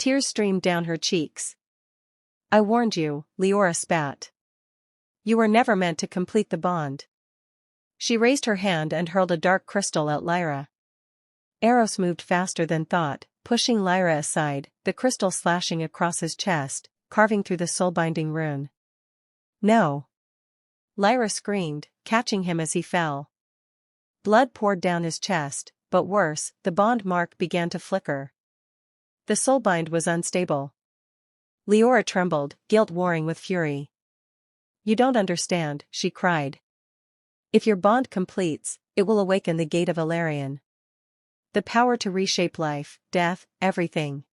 Tears streamed down her cheeks. I warned you, Leora spat. You were never meant to complete the bond. She raised her hand and hurled a dark crystal at Lyra. Eros moved faster than thought, pushing Lyra aside, the crystal slashing across his chest, carving through the soul-binding rune. No! Lyra screamed, catching him as he fell. Blood poured down his chest, but worse, the bond mark began to flicker. The soulbind was unstable. Leora trembled, guilt warring with fury. You don't understand, she cried. If your bond completes, it will awaken the gate of Ilarion. The power to reshape life, death, everything.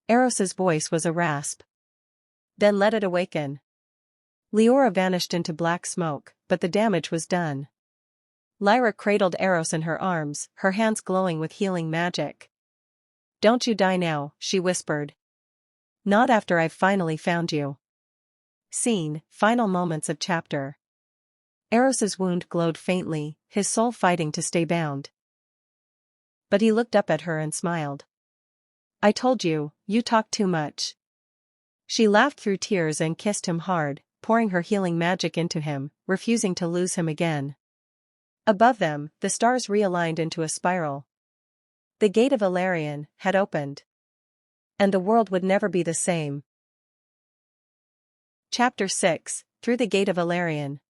Eros's voice was a rasp. Then let it awaken. Leora vanished into black smoke, but the damage was done. Lyra cradled Eros in her arms, her hands glowing with healing magic. Don't you die now, she whispered. Not after I've finally found you. Scene, final moments of chapter. Eros's wound glowed faintly, his soul fighting to stay bound. But he looked up at her and smiled. I told you, you talk too much. She laughed through tears and kissed him hard, pouring her healing magic into him, refusing to lose him again. Above them, the stars realigned into a spiral. The gate of Ilarion had opened. And the world would never be the same. Chapter 6, Through the Gate of Ilarion.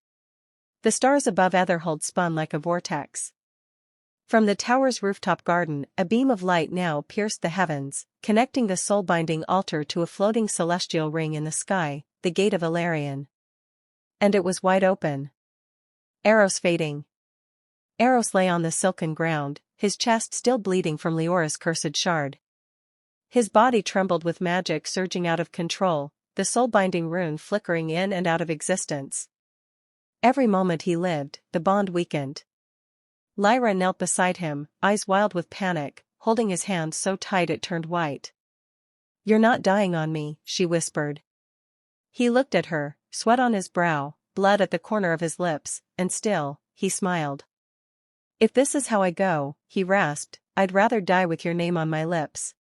The stars above Etherhold spun like a vortex. From the tower's rooftop garden, a beam of light now pierced the heavens, connecting the soul-binding altar to a floating celestial ring in the sky, the gate of Ilarion. And it was wide open. Eros fading. Eros lay on the silken ground, his chest still bleeding from Leora's cursed shard. His body trembled with magic surging out of control, the soul-binding rune flickering in and out of existence. Every moment he lived, the bond weakened. Lyra knelt beside him, eyes wild with panic, holding his hand so tight it turned white. You're not dying on me, she whispered. He looked at her, sweat on his brow, blood at the corner of his lips, and still, he smiled. If this is how I go, he rasped, I'd rather die with your name on my lips.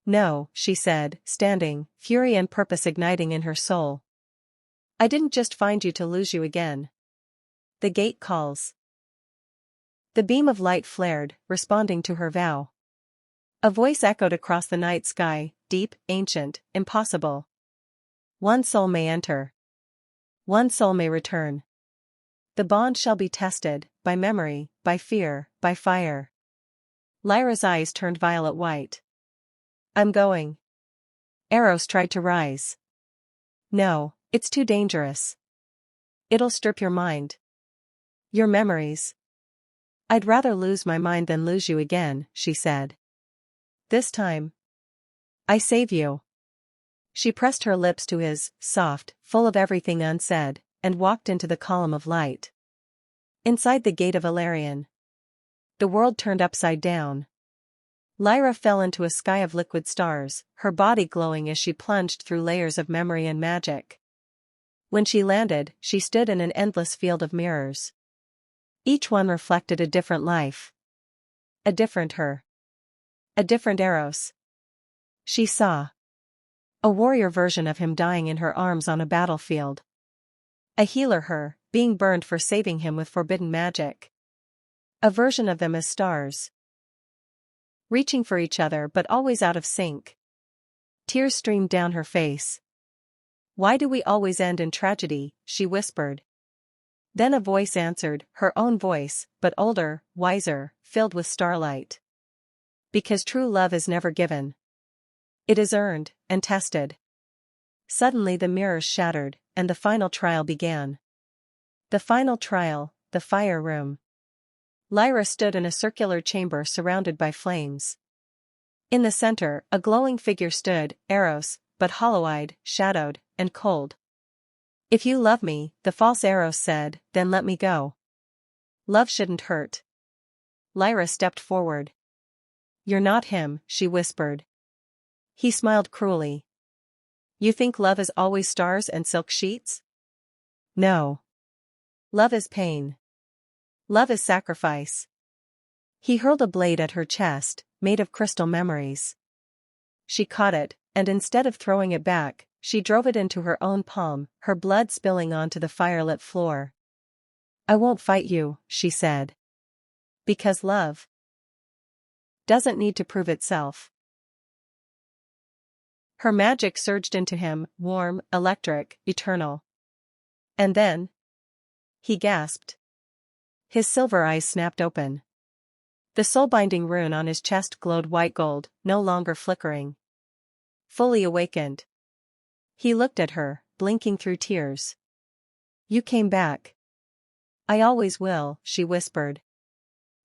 No, she said, standing, fury and purpose igniting in her soul. I didn't just find you to lose you again. The gate calls. The beam of light flared, responding to her vow. A voice echoed across the night sky, deep, ancient, impossible. One soul may enter. One soul may return. The bond shall be tested, by memory, by fear, by fire. Lyra's eyes turned violet white. I'm going. Eros tried to rise. No, it's too dangerous. It'll strip your mind. Your memories. I'd rather lose my mind than lose you again, she said. This time. I save you. She pressed her lips to his, soft, full of everything unsaid, and walked into the column of light. Inside the gate of Ilarion. The world turned upside down. Lyra fell into a sky of liquid stars, her body glowing as she plunged through layers of memory and magic. When she landed, she stood in an endless field of mirrors. Each one reflected a different life. A different her. A different Eros. She saw a warrior version of him dying in her arms on a battlefield. A healer her, being burned for saving him with forbidden magic. A version of them as stars. Reaching for each other but always out of sync. Tears streamed down her face. Why do we always end in tragedy, she whispered. Then a voice answered, her own voice, but older, wiser, filled with starlight. Because true love is never given. It is earned, and tested. Suddenly the mirrors shattered, and the final trial began. The final trial, the fire room. Lyra stood in a circular chamber surrounded by flames. In the center, a glowing figure stood, Eros, but hollow-eyed, shadowed, and cold. If you love me, the false Eros said, then let me go. Love shouldn't hurt. Lyra stepped forward. You're not him, she whispered. He smiled cruelly. You think love is always stars and silk sheets? No. Love is pain. Love is sacrifice. He hurled a blade at her chest, made of crystal memories. She caught it, and instead of throwing it back, she drove it into her own palm, her blood spilling onto the firelit floor. "I won't fight you," she said. "Because love doesn't need to prove itself." Her magic surged into him, warm, electric, eternal. And then, he gasped. His silver eyes snapped open. The soulbinding rune on his chest glowed white gold, no longer flickering. Fully awakened. He looked at her, blinking through tears. "You came back." "I always will," she whispered.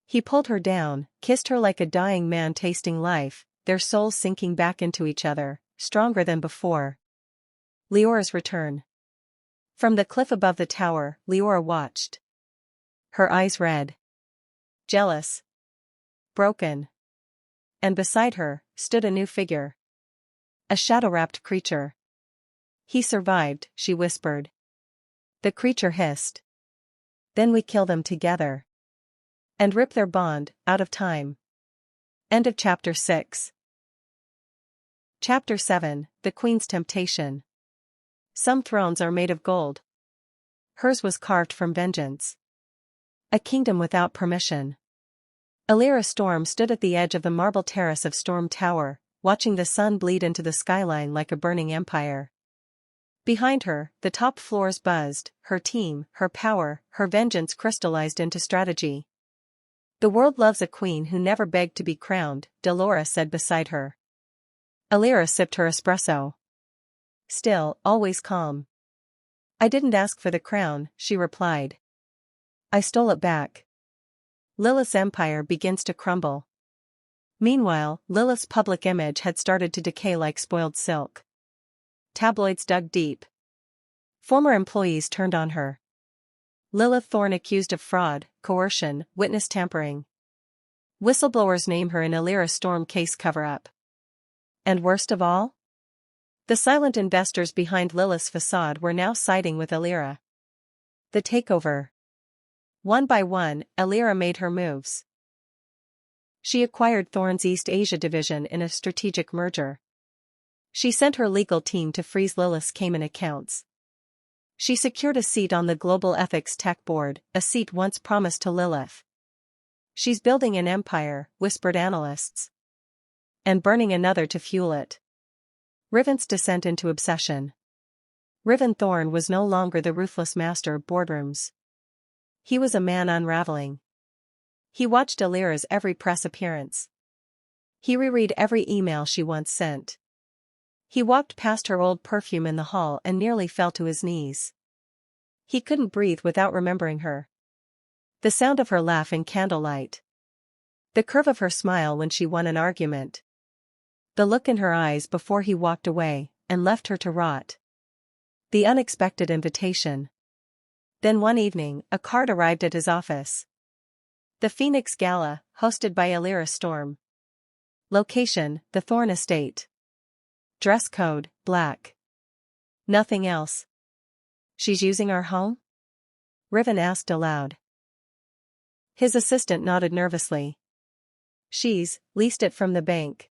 He pulled her down, kissed her like a dying man tasting life, their souls sinking back into each other, stronger than before. Leora's return. From the cliff above the tower, Leora watched. Her eyes red. Jealous. Broken. And beside her, stood a new figure. A shadow-wrapped creature. "He survived," she whispered. The creature hissed. "Then we kill them together. And rip their bond, out of time." End of Chapter 6. Chapter 7, The Queen's Temptation. Some thrones are made of gold. Hers was carved from vengeance. A kingdom without permission. Alira Storm stood at the edge of the marble terrace of Storm Tower, watching the sun bleed into the skyline like a burning empire. Behind her, the top floors buzzed, her team, her power, her vengeance crystallized into strategy. "The world loves a queen who never begged to be crowned," Dolores said beside her. Alira sipped her espresso. Still, always calm. "I didn't ask for the crown," she replied. "I stole it back." Lilith's empire begins to crumble. Meanwhile, Lilith's public image had started to decay like spoiled silk. Tabloids dug deep. Former employees turned on her. Lilith Thorne accused of fraud, coercion, witness tampering. Whistleblowers name her in Alira Storm case cover-up. And worst of all? The silent investors behind Lilith's facade were now siding with Alira. The takeover. One by one, Alira made her moves. She acquired Thorne's East Asia division in a strategic merger. She sent her legal team to freeze Lilith's Cayman accounts. She secured a seat on the Global Ethics Tech Board, a seat once promised to Lilith. "She's building an empire," whispered analysts. "And burning another to fuel it." Riven's descent into obsession. Riven Thorne was no longer the ruthless master of boardrooms. He was a man unraveling. He watched Alira's every press appearance. He reread every email she once sent. He walked past her old perfume in the hall and nearly fell to his knees. He couldn't breathe without remembering her. The sound of her laugh in candlelight. The curve of her smile when she won an argument. The look in her eyes before he walked away, and left her to rot. The unexpected invitation. Then one evening, a card arrived at his office. The Phoenix Gala, hosted by Alira Storm. Location, the Thorne Estate. Dress code, black. Nothing else. "She's using our home?" Riven asked aloud. His assistant nodded nervously. "She's leased it from the bank.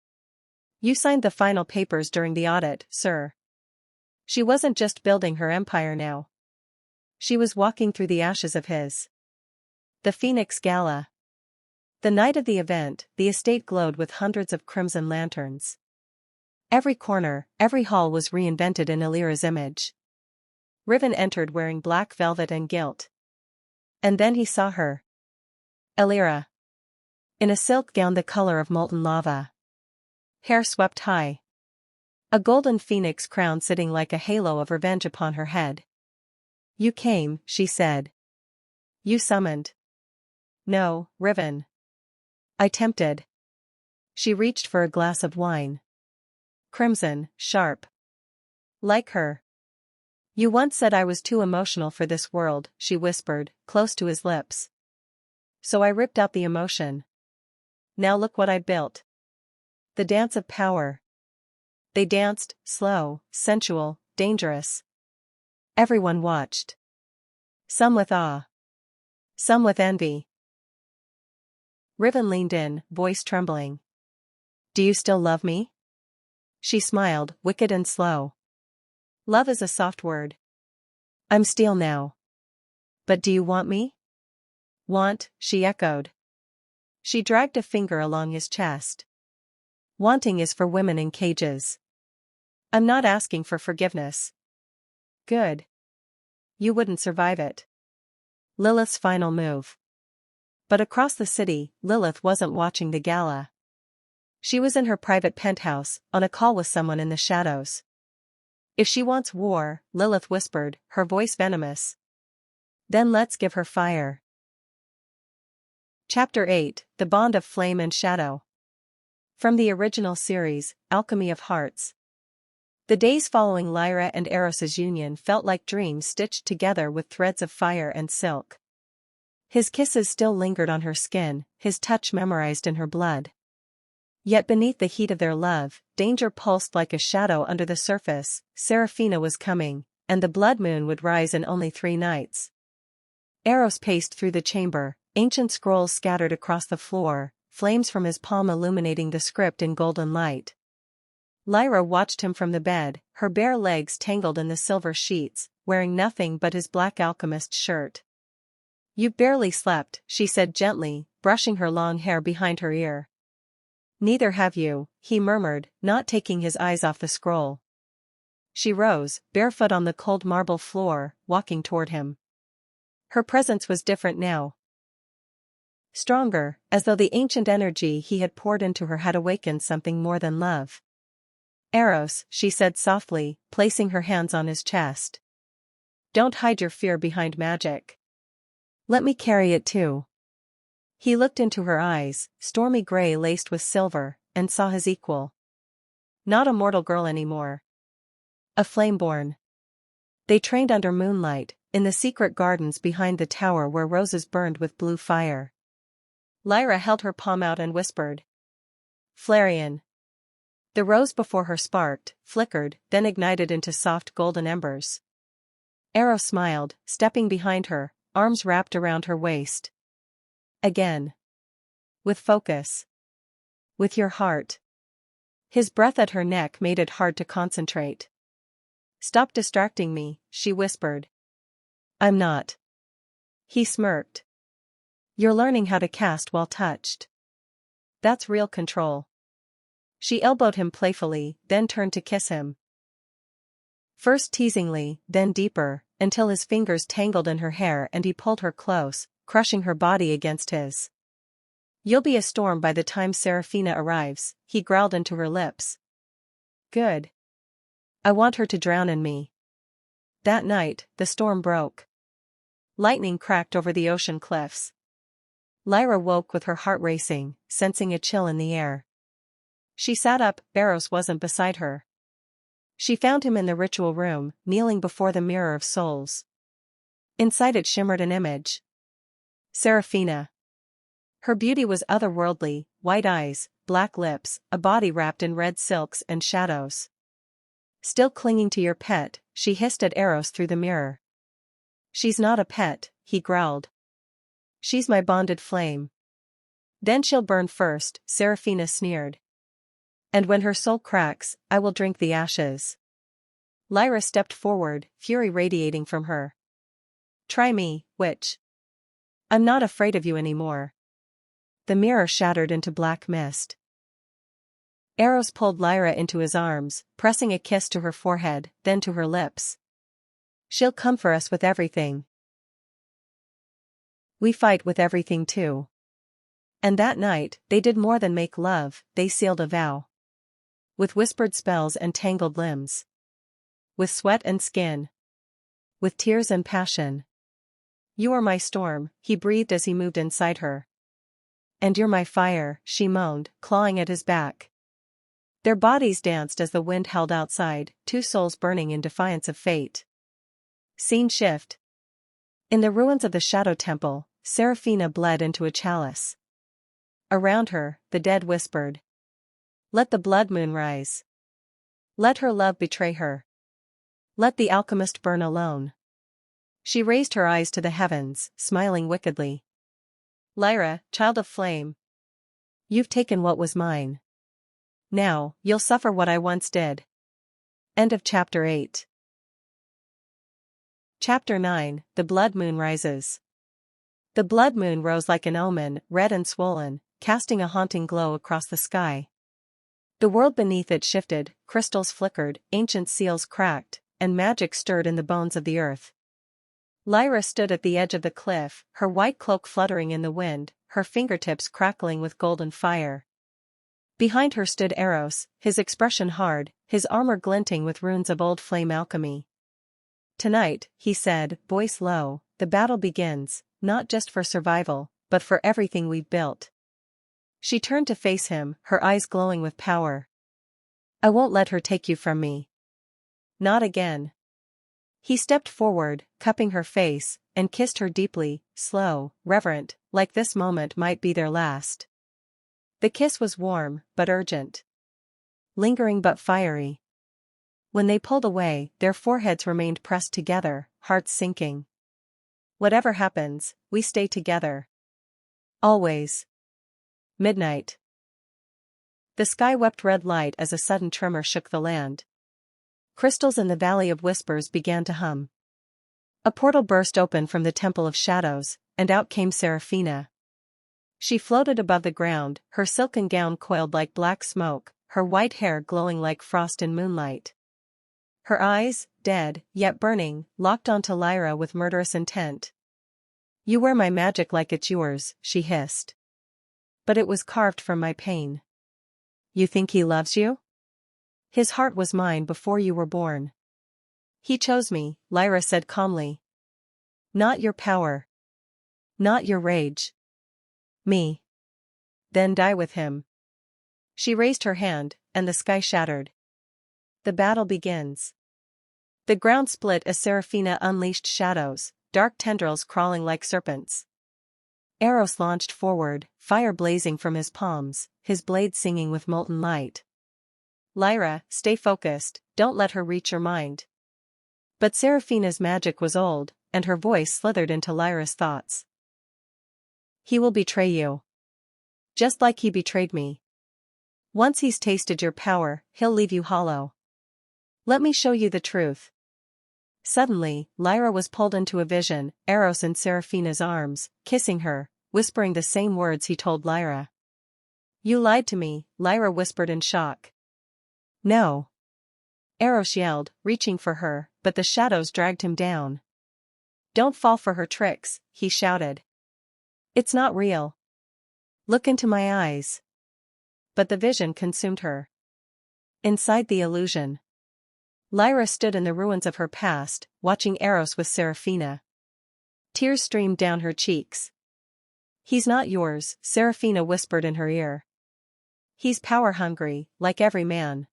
You signed the final papers during the audit, sir." She wasn't just building her empire now. She was walking through the ashes of his. The Phoenix Gala. The night of the event, the estate glowed with hundreds of crimson lanterns. Every corner, every hall was reinvented in Alira's image. Riven entered wearing black velvet and gilt. And then he saw her. Alira. In a silk gown the color of molten lava. Hair swept high. A golden phoenix crown sitting like a halo of revenge upon her head. "You came," she said. "You summoned." "No, Riven. I tempted." She reached for a glass of wine. Crimson, sharp. Like her. "You once said I was too emotional for this world," she whispered, close to his lips. "So I ripped out the emotion. Now look what I built." The dance of power. They danced, slow, sensual, dangerous. Everyone watched. Some with awe. Some with envy. Riven leaned in, voice trembling. "Do you still love me?" She smiled, wicked and slow. Love is a soft word. I'm steel now. But do you want me? Want, she echoed. She dragged a finger along his chest. Wanting is for women in cages. I'm not asking for forgiveness. Good. You wouldn't survive it. Lilith's final move. But across the city, Lilith wasn't watching the gala. She was in her private penthouse, on a call with someone in the shadows. If she wants war, Lilith whispered, her voice venomous. Then let's give her fire. Chapter 8, The Bond of Flame and Shadow. From the original series, Alchemy of Hearts. The days following Lyra and Eros's union felt like dreams stitched together with threads of fire and silk. His kisses still lingered on her skin, his touch memorized in her blood. Yet beneath the heat of their love, danger pulsed like a shadow under the surface. Seraphina was coming, and the blood moon would rise in only 3 nights. Eros paced through the chamber, ancient scrolls scattered across the floor, flames from his palm illuminating the script in golden light. Lyra watched him from the bed, her bare legs tangled in the silver sheets, wearing nothing but his black alchemist shirt. "You barely slept," she said gently, brushing her long hair behind her ear. "Neither have you," he murmured, not taking his eyes off the scroll. She rose, barefoot on the cold marble floor, walking toward him. Her presence was different now. Stronger, as though the ancient energy he had poured into her had awakened something more than love. "Eros," she said softly, placing her hands on his chest. "Don't hide your fear behind magic. Let me carry it too." He looked into her eyes, stormy gray laced with silver, and saw his equal. Not a mortal girl anymore. A flameborn. They trained under moonlight, in the secret gardens behind the tower where roses burned with blue fire. Lyra held her palm out and whispered. "Flareon." The rose before her sparked, flickered, then ignited into soft golden embers. Eros smiled, stepping behind her, arms wrapped around her waist. "Again. With focus. With your heart." His breath at her neck made it hard to concentrate. "Stop distracting me," she whispered. "I'm not." He smirked. "You're learning how to cast while touched. That's real control." She elbowed him playfully, then turned to kiss him. First teasingly, then deeper, until his fingers tangled in her hair and he pulled her close, crushing her body against his. "You'll be a storm by the time Seraphina arrives," he growled into her lips. "Good. I want her to drown in me." That night, the storm broke. Lightning cracked over the ocean cliffs. Lyra woke with her heart racing, sensing a chill in the air. She sat up, Eros wasn't beside her. She found him in the ritual room, kneeling before the mirror of souls. Inside it shimmered an image. Seraphina. Her beauty was otherworldly, white eyes, black lips, a body wrapped in red silks and shadows. "Still clinging to your pet," she hissed at Eros through the mirror. "She's not a pet," he growled. "She's my bonded flame." "Then she'll burn first," Seraphina sneered. "And when her soul cracks, I will drink the ashes." Lyra stepped forward, fury radiating from her. "Try me, witch. I'm not afraid of you anymore." The mirror shattered into black mist. Eros pulled Lyra into his arms, pressing a kiss to her forehead, then to her lips. "She'll come for us with everything. We fight with everything too." And that night, they did more than make love, they sealed a vow. With whispered spells and tangled limbs. With sweat and skin. With tears and passion. "You are my storm," he breathed as he moved inside her. "And you're my fire," she moaned, clawing at his back. Their bodies danced as the wind howled outside, 2 souls burning in defiance of fate. Scene shift. In the ruins of the Shadow Temple, Seraphina bled into a chalice. Around her, the dead whispered. Let the blood moon rise. Let her love betray her. Let the alchemist burn alone. She raised her eyes to the heavens, smiling wickedly. Lyra, child of flame. You've taken what was mine. Now, you'll suffer what I once did. End of Chapter 8. Chapter 9, The Blood Moon Rises. The blood moon rose like an omen, red and swollen, casting a haunting glow across the sky. The world beneath it shifted, crystals flickered, ancient seals cracked, and magic stirred in the bones of the earth. Lyra stood at the edge of the cliff, her white cloak fluttering in the wind, her fingertips crackling with golden fire. Behind her stood Eros, his expression hard, his armor glinting with runes of old flame alchemy. Tonight, he said, voice low, the battle begins, not just for survival, but for everything we've built. She turned to face him, her eyes glowing with power. I won't let her take you from me. Not again. He stepped forward, cupping her face, and kissed her deeply, slow, reverent, like this moment might be their last. The kiss was warm, but urgent. Lingering but fiery. When they pulled away, their foreheads remained pressed together, hearts sinking. Whatever happens, we stay together. Always. Midnight. The sky wept red light as a sudden tremor shook the land. Crystals in the Valley of Whispers began to hum. A portal burst open from the Temple of Shadows, and out came Seraphina. She floated above the ground, her silken gown coiled like black smoke, her white hair glowing like frost in moonlight. Her eyes, dead, yet burning, locked onto Lyra with murderous intent. You wear my magic like it's yours, she hissed. But it was carved from my pain. You think he loves you? His heart was mine before you were born. He chose me, Lyra said calmly. Not your power. Not your rage. Me. Then die with him. She raised her hand, and the sky shattered. The battle begins. The ground split as Seraphina unleashed shadows, dark tendrils crawling like serpents. Eros launched forward, fire blazing from his palms, his blade singing with molten light. Lyra, stay focused, don't let her reach your mind. But Seraphina's magic was old, and her voice slithered into Lyra's thoughts. He will betray you. Just like he betrayed me. Once he's tasted your power, he'll leave you hollow. Let me show you the truth. Suddenly, Lyra was pulled into a vision, Eros in Seraphina's arms, kissing her, whispering the same words he told Lyra. You lied to me, Lyra whispered in shock. No. Eros yelled, reaching for her, but the shadows dragged him down. Don't fall for her tricks, he shouted. It's not real. Look into my eyes. But the vision consumed her. Inside the illusion, Lyra stood in the ruins of her past, watching Eros with Seraphina. Tears streamed down her cheeks. He's not yours, Seraphina whispered in her ear. He's power-hungry, like every man.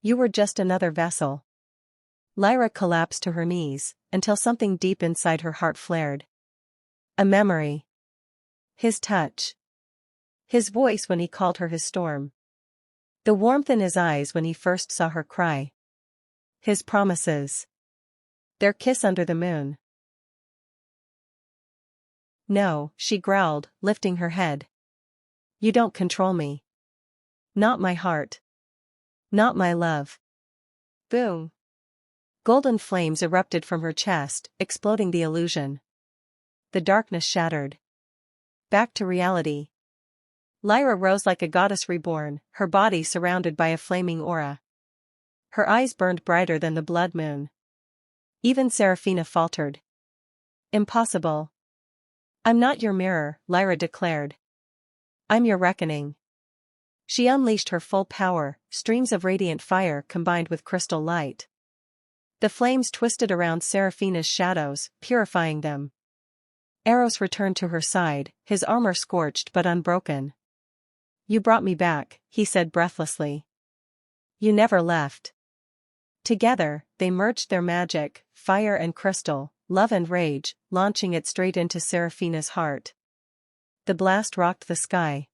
You were just another vessel. Lyra collapsed to her knees, until something deep inside her heart flared. A memory. His touch. His voice when he called her his storm. The warmth in his eyes when he first saw her cry. His promises. Their kiss under the moon. No, she growled, lifting her head. You don't control me. Not my heart. Not my love. Boom. Golden flames erupted from her chest, exploding the illusion. The darkness shattered. Back to reality. Lyra rose like a goddess reborn, her body surrounded by a flaming aura. Her eyes burned brighter than the blood moon. Even Seraphina faltered. Impossible. I'm not your mirror, Lyra declared. I'm your reckoning. She unleashed her full power, streams of radiant fire combined with crystal light. The flames twisted around Seraphina's shadows, purifying them. Eros returned to her side, his armor scorched but unbroken. You brought me back, he said breathlessly. You never left. Together, they merged their magic, fire and crystal, love and rage, launching it straight into Seraphina's heart. The blast rocked the sky.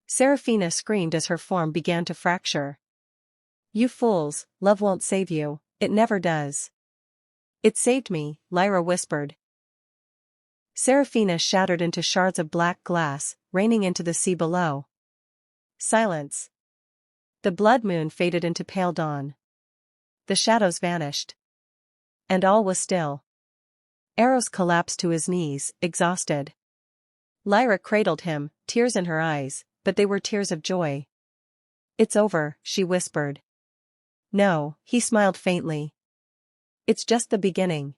Seraphina screamed as her form began to fracture. You fools, love won't save you, it never does. It saved me, Lyra whispered. Seraphina shattered into shards of black glass, raining into the sea below. Silence. The blood moon faded into pale dawn. The shadows vanished. And all was still. Eros collapsed to his knees, exhausted. Lyra cradled him, tears in her eyes, but they were tears of joy. "It's over," she whispered. "No," he smiled faintly. "It's just the beginning."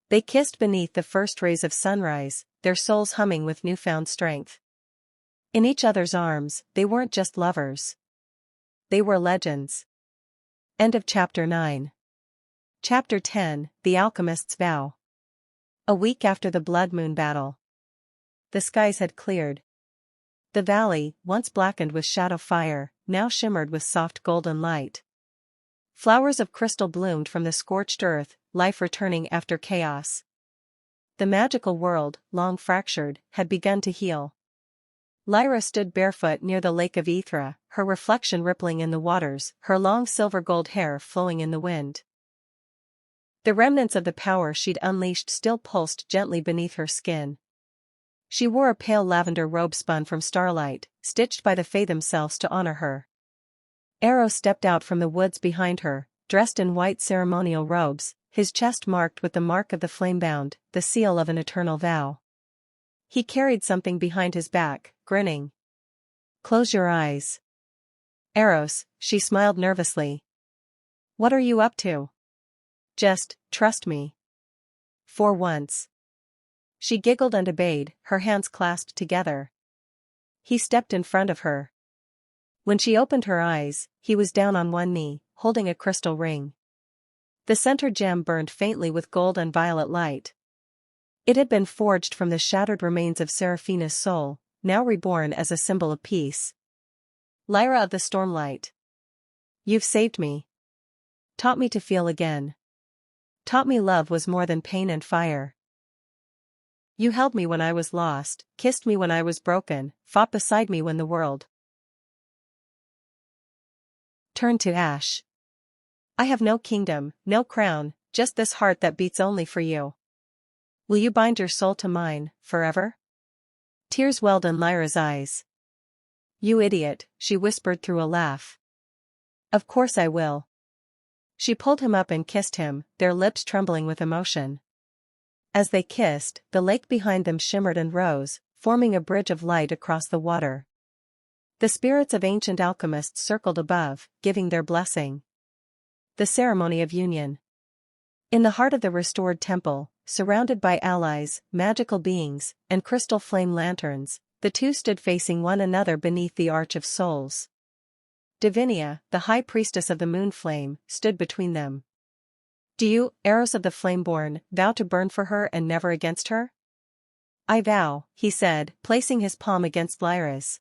They kissed beneath the first rays of sunrise, their souls humming with newfound strength. In each other's arms, they weren't just lovers. They were legends. End of Chapter 9. Chapter 10, The Alchemist's Vow. A week after the blood moon battle. The skies had cleared. The valley, once blackened with shadow fire, now shimmered with soft golden light. Flowers of crystal bloomed from the scorched earth, life returning after chaos. The magical world, long fractured, had begun to heal. Lyra stood barefoot near the lake of Aethra, her reflection rippling in the waters, her long silver-gold hair flowing in the wind. The remnants of the power she'd unleashed still pulsed gently beneath her skin. She wore a pale lavender robe spun from starlight, stitched by the Fae themselves to honor her. Eros stepped out from the woods behind her, dressed in white ceremonial robes, his chest marked with the mark of the flame-bound, the seal of an eternal vow. He carried something behind his back, grinning. "Close your eyes." "Eros," she smiled nervously. "What are you up to?" "Just, trust me. For once." She giggled and obeyed, her hands clasped together. He stepped in front of her. When she opened her eyes, he was down on one knee, holding a crystal ring. The center gem burned faintly with gold and violet light. It had been forged from the shattered remains of Seraphina's soul, now reborn as a symbol of peace. "Lyra of the Stormlight. You've saved me. Taught me to feel again. Taught me love was more than pain and fire. You held me when I was lost, kissed me when I was broken, fought beside me when the world turned to ash. I have no kingdom, no crown, just this heart that beats only for you. Will you bind your soul to mine, forever?" Tears welled in Lyra's eyes. "You idiot," she whispered through a laugh. "Of course I will." She pulled him up and kissed him, their lips trembling with emotion. As they kissed, the lake behind them shimmered and rose, forming a bridge of light across the water. The spirits of ancient alchemists circled above, giving their blessing. The ceremony of union. In the heart of the restored temple, surrounded by allies, magical beings, and crystal flame lanterns, the two stood facing one another beneath the Arch of Souls. Divinia, the high priestess of the moon flame, stood between them. "Do you, Eros of the Flameborn, vow to burn for her and never against her?" "I vow," he said, placing his palm against Lyra's.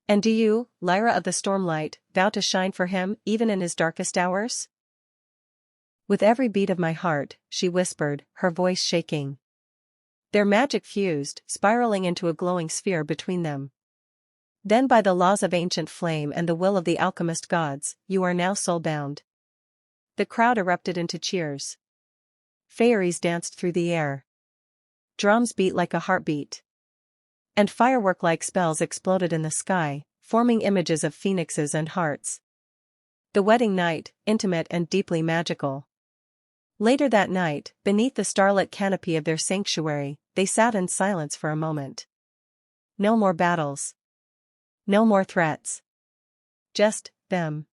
"And do you, Lyra of the Stormlight, vow to shine for him even in his darkest hours?" "With every beat of my heart," she whispered, her voice shaking. Their magic fused, spiraling into a glowing sphere between them. "Then by the laws of ancient flame and the will of the alchemist gods, you are now soul-bound." The crowd erupted into cheers. Fairies danced through the air. Drums beat like a heartbeat. And firework-like spells exploded in the sky, forming images of phoenixes and hearts. The wedding night, intimate and deeply magical. Later that night, beneath the starlit canopy of their sanctuary, they sat in silence for a moment. No more battles. No more threats. Just them.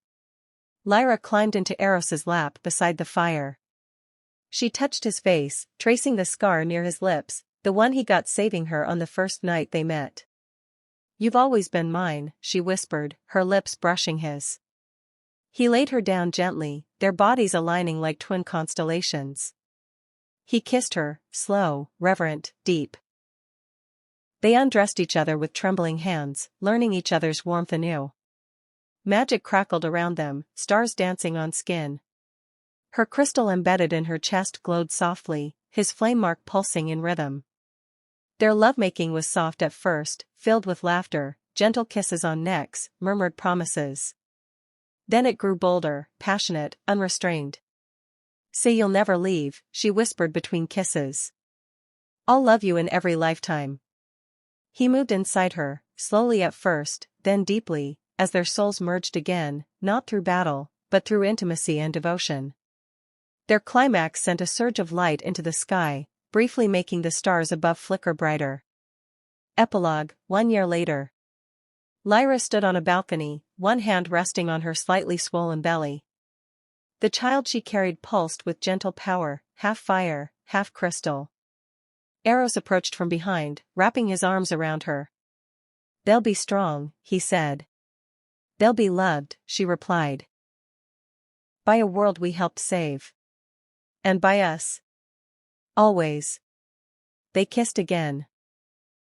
Lyra climbed into Eros's lap beside the fire. She touched his face, tracing the scar near his lips, the one he got saving her on the first night they met. "You've always been mine," she whispered, her lips brushing his. He laid her down gently, their bodies aligning like twin constellations. He kissed her, slow, reverent, deep. They undressed each other with trembling hands, learning each other's warmth anew. Magic crackled around them, stars dancing on skin. Her crystal embedded in her chest glowed softly, his flame mark pulsing in rhythm. Their lovemaking was soft at first, filled with laughter, gentle kisses on necks, murmured promises. Then it grew bolder, passionate, unrestrained. "Say you'll never leave," she whispered between kisses. "I'll love you in every lifetime." He moved inside her, slowly at first, then deeply, as their souls merged again, not through battle, but through intimacy and devotion. Their climax sent a surge of light into the sky, briefly making the stars above flicker brighter. Epilogue, 1 year later. Lyra stood on a balcony, one hand resting on her slightly swollen belly. The child she carried pulsed with gentle power, half fire, half crystal. Eros approached from behind, wrapping his arms around her. "They'll be strong," he said. "They'll be loved," she replied. "By a world we helped save. And by us. Always." They kissed again.